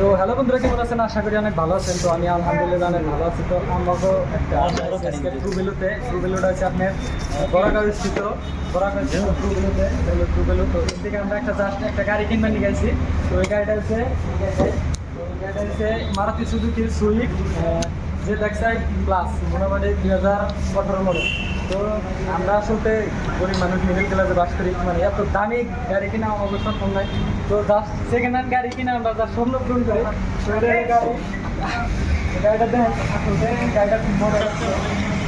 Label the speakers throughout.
Speaker 1: তো হ্যালো বন্ধুরা, কেমন আছেন? আশা করি অনেক ভালো আছেন। তো আমি আলহামদুলিল্লাহ অনেক ভালো আছি। তো আমাকে একটা ট্রুবেলুটা হচ্ছে আপনার বরাগাঁও স্থিত ট্রুবেলু। তো এর থেকে আমরা একটা গাড়ি কিনবার নিয়ে গেছি। তো ওই গাড়িটা হচ্ছে মারুতি সুজুকি সুইফট যে দেখসাইড প্লাস, মোটামুটি 2018 মডেল। তো আমরা আসলে গরিব মানুষ, মিডিল ক্লাসে বাস করি, মানে এত দামি গাড়ি কিনা আমাদের সম্ভব নাই। তো জাস্ট সেকেন্ড হ্যান্ড গাড়ি কিনে আমরা যার স্বপ্ন পূরণ করি। তো গাড়িটা দেখেন, আসলে গাড়িটা খুব মজা লাগছে।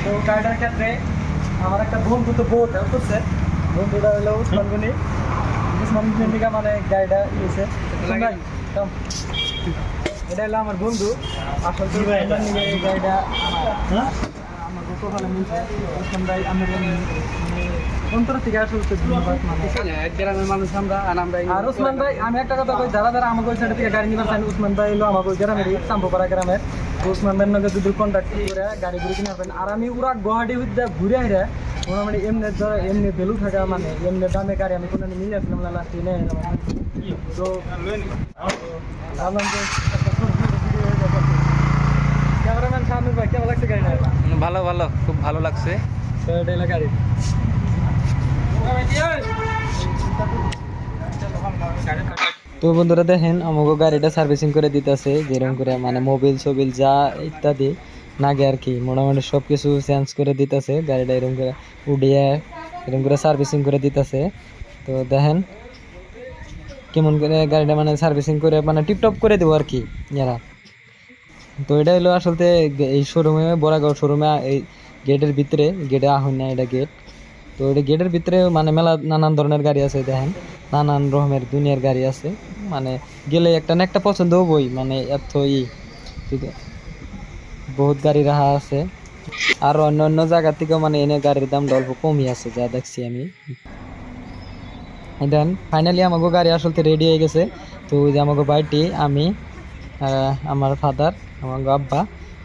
Speaker 1: তো গাড়িটার ক্ষেত্রে আমার একটা বন্ধু তো বহুত হেল্প করছে। বন্ধুটা হলো উসমান গনি থেকে মানে গাড়িটা ইয়েছে। এটা হলো আমার বন্ধু। আসলে এই গাড়িটা আমার গতকালে মিলছে। উসমান ভাই আমার অন্তর থেকে আসলে ধন্যবাদ।
Speaker 2: গ্রামের মানুষ আমরা
Speaker 1: আর উসমান ভাই, আমি একটা কথা কই, যারা যারা আমাকে ওই সাইড থেকে গাড়ি নিবার চান, উসমান ভাই হলো আমাকে ওই গ্রামের চাম্পপাড়া গ্রামের। তো উসমান ভাইয়ের নগে যদি কন্ট্যাক্ট করে গাড়ি ঘুরে কিনে পাবেন। আর আমি পুরা গুয়াহাটি হইতে ঘুরে আইরা মোটামুটি এমনি ভ্যালু থাকা, মানে এমনি দামে গাড়ি আমি কোনো নিয়ে আসলাম না, লাস্টে নিয়ে এলাম। তো ভাবলাম যে একটা ছোট ভিডিও হয়ে যাবে। ক্যামেরাম্যান শাহানুর ভাই, কেমন লাগছে গাড়িটা?
Speaker 2: ভালো ভালো, খুব ভালো লাগছে।
Speaker 1: তো এটা হলো গাড়ি। তো বন্ধুরা দেখেন, আমাকে গাড়িটা সার্ভিসিং করে দিতেছে, যেরকম করে মানে মোবিল সোবিল যা ইত্যাদি নাগে আর কি, মোটামুটি সব কিছু চেঞ্জ করে দিতেছে। গাড়িটা এরকম করে উডিয়ে এরকম করে সার্ভিসিং করে দিতেছে। তো দেখেন কেমন করে গাড়িটা মানে সার্ভিসিং করে মানে টিপটপ করে দেবো আর কি এরা। তো এটা হলো আসলে এই শোরুমে, বরাগাঁও শোরুমে, এই গেটের ভিতরে, গেটে আহুন না এটা গেট। তো এটা গেটের ভিতরে মানে মেলা নানান ধরনের গাড়ি আছে। দেখেন নানান রকমের দুনিয়ার গাড়ি আছে, মানে গেলে একটা না একটা পছন্দ হবই, মানে এত ঠিক আছে, বহুত গাড়ি রাখা আছে। আর অন্য অন্য জায়গা থেকেও মানে এনে গাড়ির দামটা অল্প কমই আছে যা দেখছি আমি। দেন ফাইনালি আমাকে গাড়ি আসলে রেডি হয়ে গেছে। তো ওই যে আমাকে বাড়িটি, আমি আমার ফাদার, আমার আব্বা,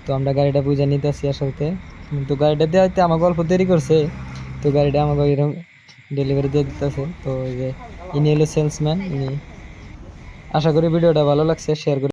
Speaker 1: তো আমরা গাড়িটা বুঝে নিতেছি আসলে। কিন্তু গাড়িটা দেওয়াতে আমাকে অল্প দেরি করছে। তো গাড়িটা আমাকে এরকম ডেলিভারি দিয়ে দিতেছে। তো ওই যে ইনি হলো সেলসম্যান। ইনি, আশা করি ভিডিওটা ভালো লাগছে, শেয়ার করে